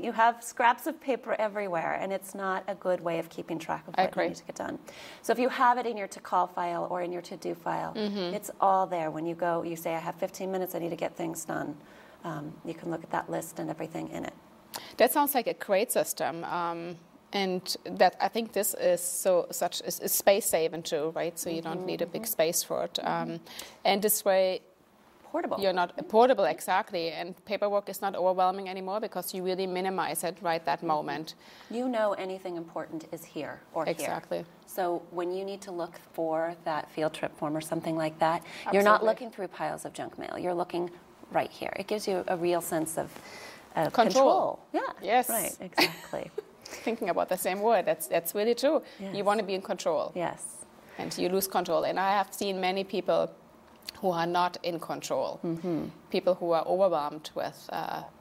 You have scraps of paper everywhere, and it's not a good way of keeping track of what you need to get done. So if you have it in your to-call file or in your to-do file, it's all there. When you go, you say, I have 15 minutes, I need to get things done. You can look at that list and everything in it. That sounds like a great system. And that I think this is such space saving too, right? So you don't need a big space for it. And this way, portable. You're not portable, exactly. And paperwork is not overwhelming anymore because you really minimize it right that moment. You know anything important is here or exactly. here. So when you need to look for that field trip form or something like that, you're not looking through piles of junk mail. You're looking right here. It gives you a real sense of control. Yeah. Yes. Right. Exactly. Thinking about the same word. That's really true. Yes. You want to be in control. Yes. And you lose control. And I have seen many people who are not in control. People who are overwhelmed with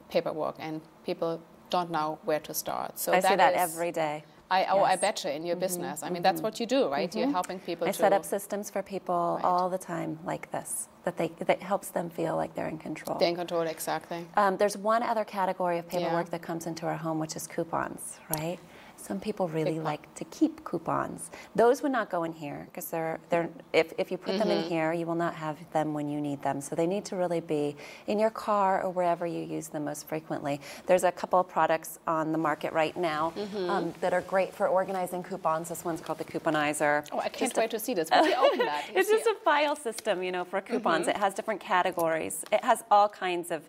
paperwork, and people don't know where to start. So I see that every day. I bet you in your business. I mean, that's what you do, right? You're helping people. I set up systems for people all the time like this, that helps them feel like they're in control. They're in control, exactly. There's one other category of paperwork that comes into our home, which is coupons, right? Some people really like to keep coupons. Those would not go in here because if you put them in here, you will not have them when you need them. So they need to really be in your car or wherever you use them most frequently. There's a couple of products on the market right now that are great for organizing coupons. This one's called the Couponizer. Oh, I can't wait to see this. Would you open that? It's just a file system, for coupons. It has different categories. It has all kinds of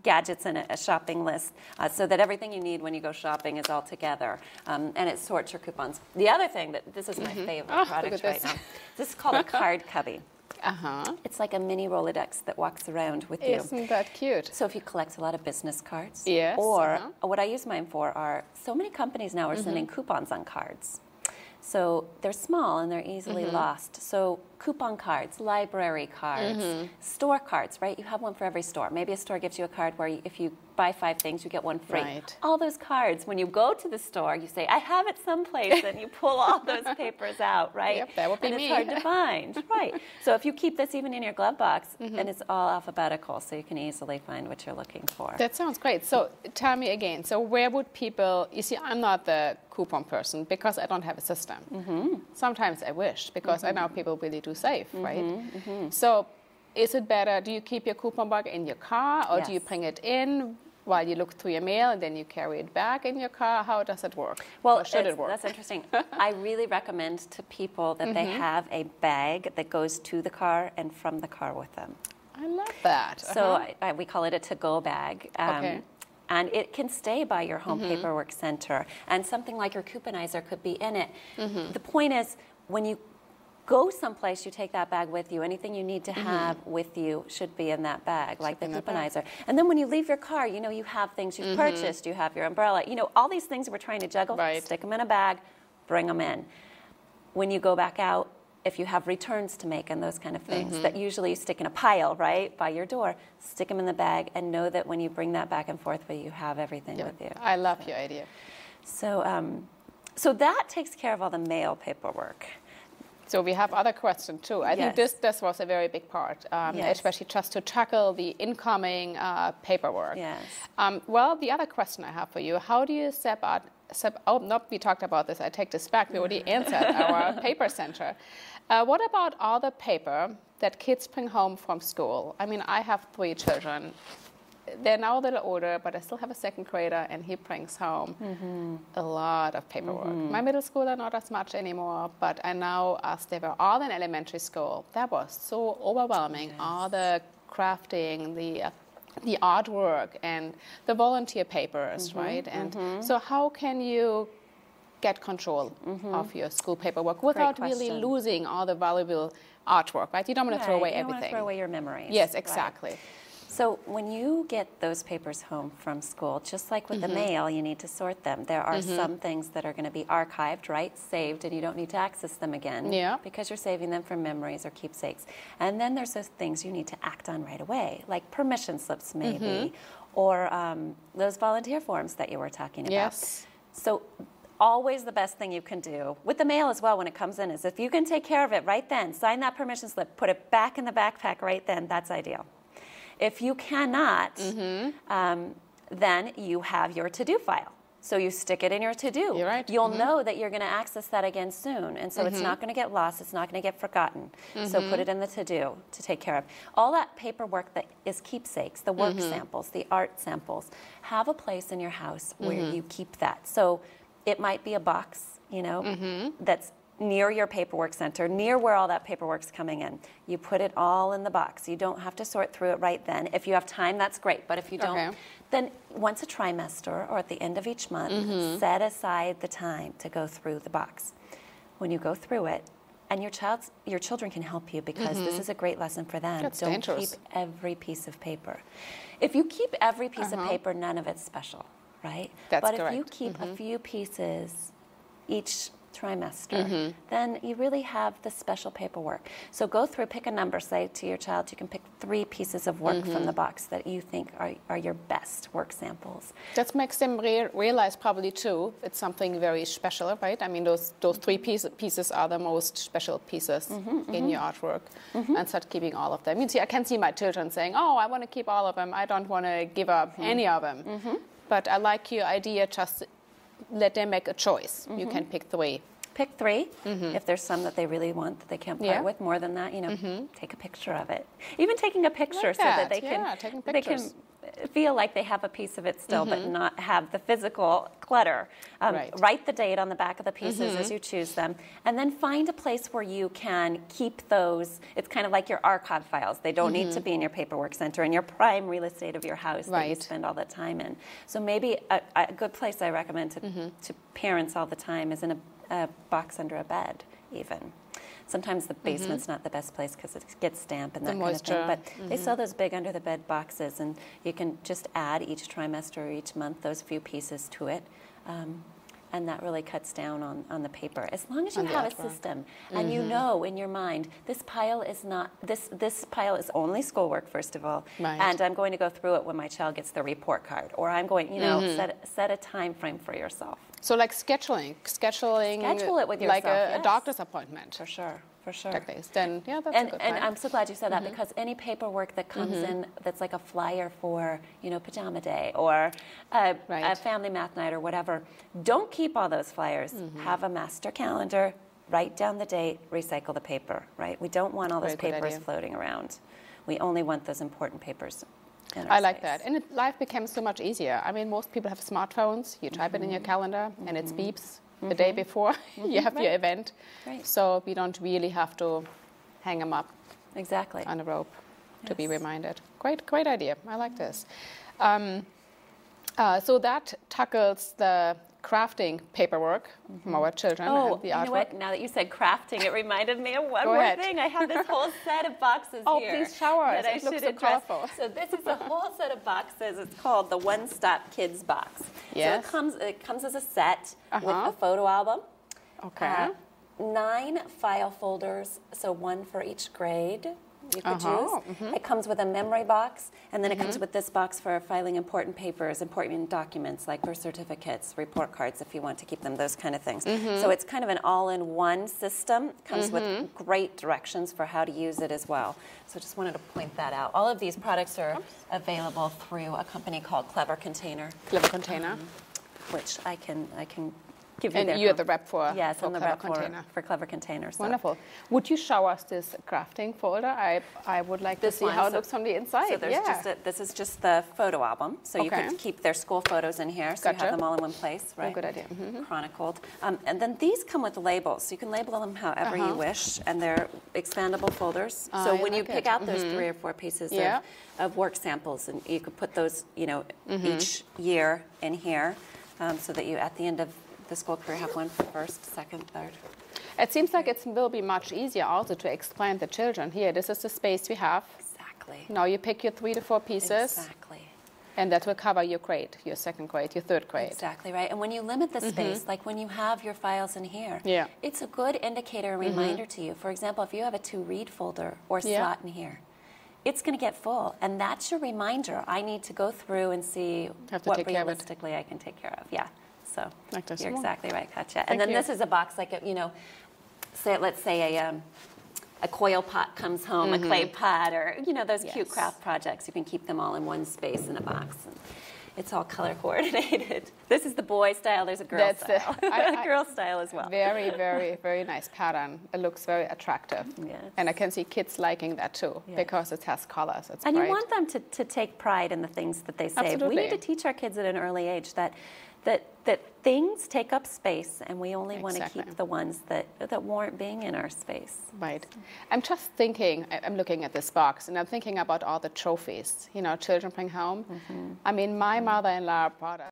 gadgets in it, a shopping list, so that everything you need when you go shopping is all together, and it sorts your coupons. The other thing this is my favorite product right now. This is called a card cubby. It's like a mini Rolodex that walks around with you. Isn't that cute? So if you collect a lot of business cards, or what I use mine for are, so many companies now are sending coupons on cards. So they're small and they're easily lost. So coupon cards, library cards, store cards, right? You have one for every store. Maybe a store gives you a card where if you buy 5 things, you get one free. Right. All those cards, when you go to the store, you say, I have it someplace, and you pull all those papers out, right? Yep, that would be and me. It's hard to find, right? So if you keep this even in your glove box, and it's all alphabetical, so you can easily find what you're looking for. That sounds great. So tell me again, so where would people, you see, I'm not the coupon person because I don't have a system. Sometimes I wish, because I know people really do save, right? So is it better, do you keep your coupon book in your car, or do you bring it in while you look through your mail and then you carry it back in your car? How does it work? Well, or should it work? That's interesting. I really recommend to people that they have a bag that goes to the car and from the car with them. I love that. So we call it a to-go bag. And it can stay by your home paperwork center. And something like your Couponizer could be in it. The point is, when you go someplace, you take that bag with you. Anything you need to have with you should be in that bag, like the Couponizer. And then when you leave your car, you have things you've purchased, you have your umbrella, all these things we're trying to juggle, stick them in a bag, bring them in. When you go back out, if you have returns to make and those kind of things, that usually you stick in a pile, right, by your door, stick them in the bag and know that when you bring that back and forth, you have everything with you. I love your idea. So, so that takes care of all the mail paperwork. So we have other questions too. I think this was a very big part, especially just to tackle the incoming paperwork. Yes. Well, the other question I have for you, how do you we talked about this, I take this back, we already answered our paper center. What about all the paper that kids bring home from school? I mean, I have 3 children. They're now a little older, but I still have a 2nd grader, and he brings home a lot of paperwork. My middle schooler, not as much anymore, but I know as they were all in elementary school, that was so overwhelming. All the crafting, the artwork, and the volunteer papers, right? And so how can you get control of your school paperwork without really losing all the valuable artwork, right? You don't want to throw away everything. You don't want to throw away your memories. Yes, exactly. Right. So when you get those papers home from school, just like with the mail, you need to sort them. There are some things that are going to be archived, right, saved, and you don't need to access them again because you're saving them for memories or keepsakes. And then there's those things you need to act on right away, like permission slips maybe, or those volunteer forms that you were talking about. Yes. So always the best thing you can do, with the mail as well when it comes in, is if you can take care of it right then, sign that permission slip, put it back in the backpack right then, that's ideal. If you cannot, then you have your to-do file. So you stick it in your to-do. You're right. You'll know that you're going to access that again soon. And so it's not going to get lost. It's not going to get forgotten. So put it in the to-do to take care of. All that paperwork that is keepsakes, the work samples, the art samples, have a place in your house where you keep that. So it might be a box, you know, that's near your paperwork center, near where all that paperwork's coming in. You put it all in the box. You don't have to sort through it right then. If you have time, that's great. But if you don't, then once a trimester or at the end of each month, set aside the time to go through the box. When you go through it, and your children can help you because this is a great lesson for them. That's don't dangerous. keep every piece of paper. If you keep every piece of paper, none of it's special, right? That's but correct. if you keep a few pieces each trimester, then you really have the special paperwork. So go through, pick a number, say to your child, you can pick 3 pieces of work from the box that you think are your best work samples. That makes them realize probably too it's something very special, right? I mean, those 3 pieces are the most special pieces in your artwork, and start keeping all of them. You see, I can see my children saying, "Oh, I want to keep all of them. I don't want to give up any of them." But I like your idea. Just let them make a choice. You can pick 3. Pick 3. If there's some that they really want that they can't part with, more than that, you know, take a picture of it. Even taking a picture Like so that taking they can feel like they have a piece of it still, but not have the physical clutter. Write the date on the back of the pieces as you choose them, and then find a place where you can keep those. It's kind of like your archive files. They don't need to be in your paperwork center, in your prime real estate of your house that you spend all the time in. So maybe a good place I recommend to parents all the time is in a box under a bed, even. Sometimes the basement's not the best place because it gets damp and that kind of thing. But they sell those big under the bed boxes, and you can just add each trimester or each month those few pieces to it. And that really cuts down on the paper. As long as you have a system and you know in your mind, this pile is not, this pile is only schoolwork, first of all, and I'm going to go through it when my child gets their report card, or I'm going, you know, set a time frame for yourself. So like scheduling Schedule it with yourself, like a doctor's appointment. For sure. Like this. Then, yeah, that's a good And point. I'm so glad you said that, because any paperwork that comes in that's like a flyer for, you know, pajama day or a family math night or whatever, don't keep all those flyers. Have a master calendar, write down the date, recycle the paper, right? We don't want all those papers floating around. We only want those important papers in our I like space. that. And life becomes so much easier. I mean, most people have smartphones. You type it in your calendar and it beeps the day before you have your event. So we don't really have to hang them up on a rope to be reminded. Great idea. I like this. So that tackles the crafting paperwork from our children and the artwork. You know what? Now that you said crafting, it reminded me of one Go more ahead. thing. I have this whole set of boxes here. Please show us. That I It looks should so address. colorful. So this is a whole set of boxes. It's called the One Stop Kids box. Yes. So it comes as a set with a photo album. Okay. 9 file folders, so 1 for each grade you could use. It comes with a memory box, and then it comes with this box for filing important papers, important documents like birth certificates, report cards if you want to keep them, those kind of things. So it's kind of an all-in-one system. It comes with great directions for how to use it as well. So just wanted to point that out. All of these products are available through a company called Clever Container. Clever Container. Which I can give you. And you're the rep for Yes, I'm the Clever rep Container. for Clever Container. So. Wonderful. Would you show us this crafting folder? I would like to see how it looks from the inside. So there's this is just the photo album. So you can keep their school photos in here. So you have them all in one place, right? Oh, good idea. Chronicled. And then these come with labels. So you can label them however you wish, and they're expandable folders. So when you pick out those 3 or 4 pieces of work samples, and you could put those, you know, each year in here, so that you at the end of the school career have one for first, second, third. It seems like it will be much easier also to explain to children, here, this is the space we have. Exactly. Now you pick your 3 to 4 pieces. Exactly. And that will cover your grade, your second grade, your third grade. Exactly right. And when you limit the space, like when you have your files in here, it's a good indicator and reminder to you. For example, if you have a to-read folder or slot in here, it's going to get full. And that's your reminder. I need to go through and see what realistically I can take care of. Yeah. So you're exactly right, Katja. And then this is a box like, you know, let's say a coil pot comes home, a clay pot, or, you know, those cute craft projects. You can keep them all in one space in a box. it's all color coordinated. This is the boy style, there's a girl style. A girl style as well. Very, very, very nice pattern. It looks very attractive. Yes. And I can see kids liking that too, because it has colors. It's and bright. You want them to take pride in the things that they save. Absolutely. We need to teach our kids at an early age that things take up space, and we only want to keep the ones that warrant being in our space. Right. I'm just thinking, I'm looking at this box, and I'm thinking about all the trophies, children bring home. I mean, my mother-in-law brought us